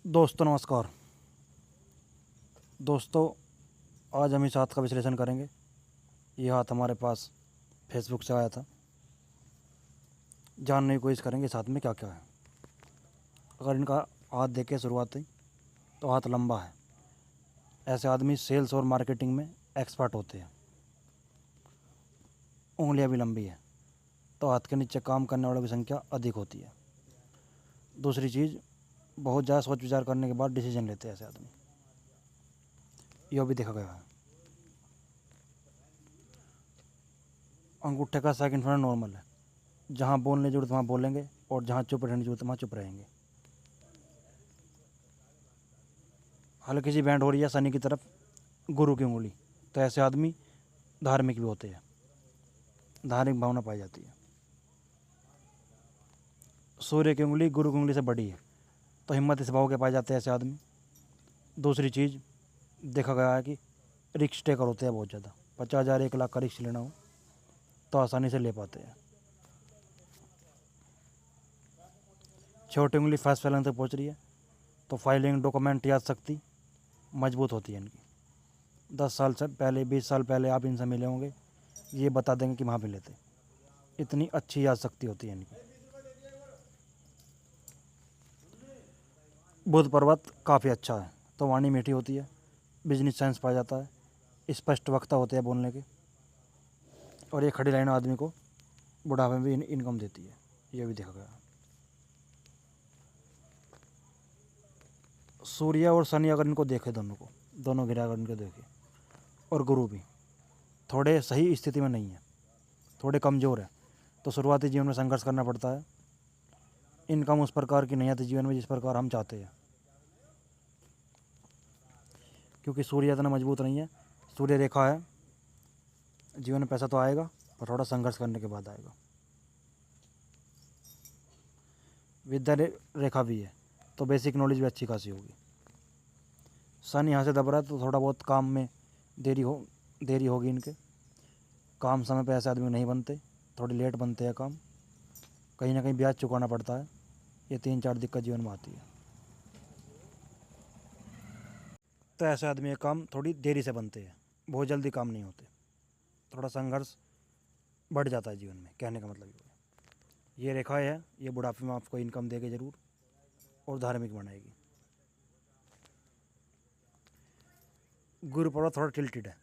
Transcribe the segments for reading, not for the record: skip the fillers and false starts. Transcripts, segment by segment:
दोस्तों नमस्कार। दोस्तों, आज हम इस हाथ का विश्लेषण करेंगे। ये हाथ हमारे पास फेसबुक से आया था। जानने की कोशिश करेंगे इस हाथ में क्या क्या है। अगर इनका हाथ देखें शुरुआत ही, तो हाथ लंबा है। ऐसे आदमी सेल्स और मार्केटिंग में एक्सपर्ट होते हैं। उंगलियां भी लंबी है, तो हाथ के नीचे काम करने वालों की संख्या अधिक होती है। दूसरी चीज़, बहुत ज़्यादा सोच विचार करने के बाद डिसीजन लेते हैं ऐसे आदमी। यह भी देखा गया है। अंगूठे का सेकंड फिंगर नॉर्मल है। जहाँ बोलने की जरूरत वहाँ बोलेंगे, और जहाँ चुप रहने की जरूरत वहाँ चुप रहेंगे। हल्की सी बैंड हो रही है शनि की तरफ, गुरु की उंगली, तो ऐसे आदमी धार्मिक भी होते हैं। धार्मिक भावना पाई जाती है। सूर्य की उंगली गुरु की उंगली से बड़ी है, तो हिम्मत इस भाव के पाए जाते हैं ऐसे आदमी। दूसरी चीज़, देखा गया है कि रिक्स टेकर होते हैं बहुत ज़्यादा। 50,000 1 लाख का रिक्स लेना हो तो आसानी से ले पाते हैं। छोटी उंगली फर्स्ट फैलन तक पहुँच रही है, तो फाइलिंग डॉक्यूमेंट याद शक्ति मजबूत होती है इनकी। 10 साल से पहले 20 साल पहले आप इनसे मिले होंगे, ये बता देंगे कि वहाँ मिले थे। इतनी अच्छी याद शक्ति होती है इनकी। बुध पर्वत काफ़ी अच्छा है, तो वाणी मीठी होती है। बिजनेस सेंस पाया जाता है। स्पष्ट वक्ता होते हैं बोलने के। और ये खड़ी लाइन आदमी को बुढ़ापे में भी इनकम देती है। ये भी देखा गया। सूर्य और शनि अगर इनको देखे, दोनों गिरा अगर इनको देखे, और गुरु भी थोड़े सही स्थिति में नहीं है, थोड़े कमज़ोर है, तो शुरुआती जीवन में संघर्ष करना पड़ता है। इनकम उस प्रकार की नहीं आती जीवन में जिस प्रकार हम चाहते हैं, क्योंकि सूर्य इतना मजबूत नहीं है। सूर्य रेखा है। जीवन में पैसा तो आएगा, पर थोड़ा संघर्ष करने के बाद आएगा। विद्या रेखा भी है, तो बेसिक नॉलेज भी अच्छी खासी होगी। सन यहाँ से दब रहा है, तो थोड़ा बहुत काम में देरी होगी इनके। काम समय पे ऐसे आदमी नहीं बनते, थोड़ी लेट बनते हैं काम। कहीं ना कहीं ब्याज चुकाना पड़ता है। ये 3-4 दिक्कत जीवन में आती है। तो ऐसे आदमी के काम थोड़ी देरी से बनते हैं, बहुत जल्दी काम नहीं होते। थोड़ा संघर्ष बढ़ जाता है जीवन में, कहने का मतलब ये रेखा है। ये बुढ़ापे में आपको इनकम देगी ज़रूर, और धार्मिक बनाएगी। गुरु पर्वत थोड़ा टिल्टेड है,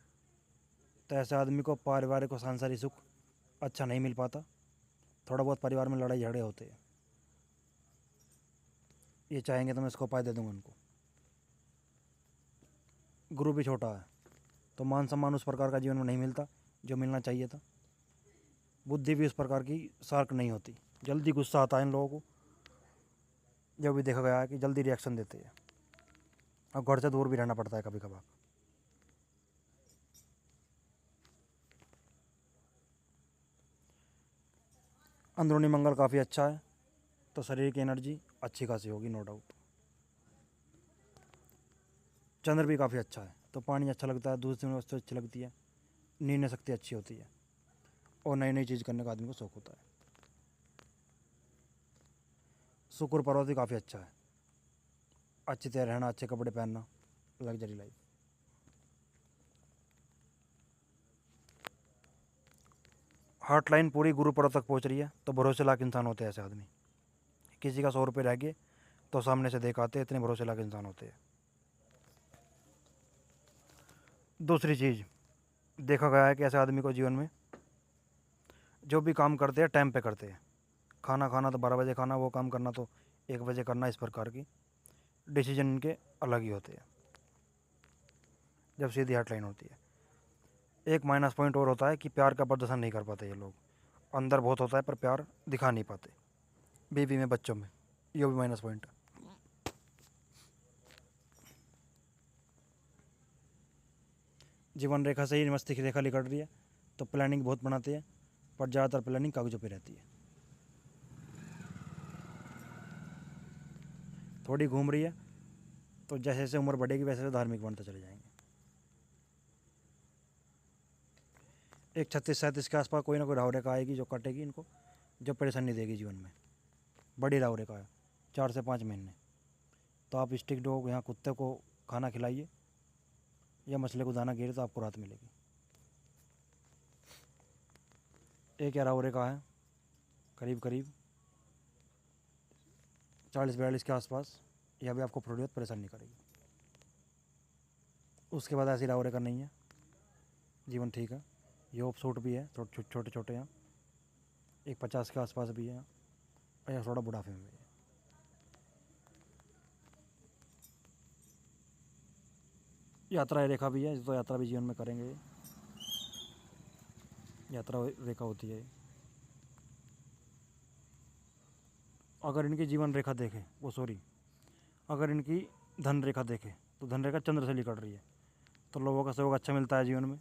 तो ऐसे आदमी को पारिवारिक और सांसारिक सुख अच्छा नहीं मिल पाता। थोड़ा बहुत परिवार में लड़ाई झगड़े होते हैं। ये चाहेंगे तो मैं इसको उपाय दे दूंगा उनको। गुरु भी छोटा है, तो मान सम्मान उस प्रकार का जीवन में नहीं मिलता जो मिलना चाहिए था। बुद्धि भी उस प्रकार की शार्प नहीं होती। जल्दी गुस्सा आता है इन लोगों को। जो भी देखा गया है कि जल्दी रिएक्शन देते हैं, और घर से दूर भी रहना पड़ता है कभी कभार। अंदरूनी मंगल काफ़ी अच्छा है, तो शरीर की एनर्जी अच्छी खासी होगी, नो डाउट। चंद्र भी काफ़ी अच्छा है, तो पानी अच्छा लगता है, दूसरी वस्तु अच्छी लगती है, निर्णय शक्ति अच्छी होती है, और नई नई चीज़ करने का आदमी को शौक होता है। शुक्र पर्वत भी काफ़ी अच्छा है। अच्छी तरह रहना, अच्छे कपड़े पहनना, लग्जरी लाइफ। हार्ट लाइन पूरी गुरु पर्वत तक पहुंच रही है, तो भरोसे लायक इंसान होते हैं ऐसे आदमी। किसी का 100 रुपये रह गए तो सामने से देख आते, इतने भरोसे लायक इंसान होते हैं। दूसरी चीज़, देखा गया है कि ऐसे आदमी को जीवन में जो भी काम करते हैं टाइम पे करते हैं। खाना खाना तो 12 बजे खाना, वो काम करना तो 1 बजे करना। इस प्रकार की डिसीजन इनके अलग ही होते हैं जब सीधी हार्ट लाइन होती है। एक माइनस पॉइंट और होता है कि प्यार का प्रदर्शन नहीं कर पाते ये लोग। अंदर बहुत होता है पर प्यार दिखा नहीं पाते, बीवी में, बच्चों में। ये भी माइनस पॉइंट है। जीवन रेखा से ही मस्तिष्क रेखा निकल रही है, तो प्लानिंग बहुत बनाते हैं, पर ज़्यादातर प्लानिंग कागजों पे रहती है। थोड़ी घूम रही है, तो जैसे जैसे उम्र बढ़ेगी वैसे वैसे धार्मिक बनते चले जाएंगे। एक 36-37 के आसपास कोई ना कोई राहु रेखा आएगी जो कटेगी इनको, जो परेशानी देगी जीवन में। बड़ी राहु रेखा है, 4 से 5 महीने, तो आप स्टिक डॉग यहाँ कुत्ते को खाना खिलाइए या मछली को दाना गिरे तो आपको राहत मिलेगी। एक यारावरे का है, करीब करीब 40-42 के आसपास। यह भी आपको थोड़ी बहुत परेशान नहीं करेगी। उसके बाद ऐसी रावरे का नहीं है, जीवन ठीक है। ये ऑफ सूट भी है, छोटे छोटे हैं, एक 50 के आसपास भी है, और यह थोड़ा बुढ़ापे में भी है। यात्रा रेखा भी है, तो यात्रा भी जीवन में करेंगे। यात्रा रेखा होती है। अगर इनकी जीवन रेखा देखें, अगर इनकी धन रेखा देखें तो धन रेखा चंद्र से निकल रही है, तो लोगों का सहयोग अच्छा मिलता है जीवन में।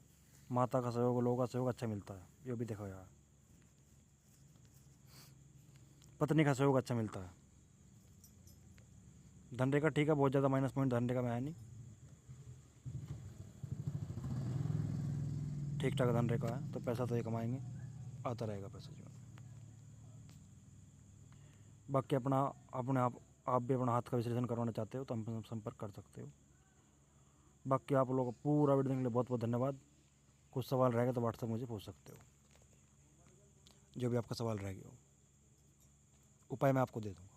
माता का सहयोग, लोगों का सहयोग अच्छा मिलता है, ये भी देखा गया है। पत्नी का सहयोग अच्छा मिलता है। धन रेखा ठीक है, बहुत ज़्यादा माइनस पॉइंट धन रेखा में है नहीं, ठीक ठाक धन रेखा है, तो पैसा तो ये कमाएंगे, आता रहेगा पैसा जीवन में। बाकी अपने आप भी अपना हाथ का विश्लेषण करवाना चाहते हो तो हम संपर्क कर सकते हो। बाकी आप लोगों को पूरा वीडियो देखने के लिए बहुत बहुत धन्यवाद। कुछ सवाल रहेगा तो व्हाट्सएप मुझे पूछ सकते हो, जो भी आपका सवाल रहेगा उपाय मैं आपको दे दूँगा।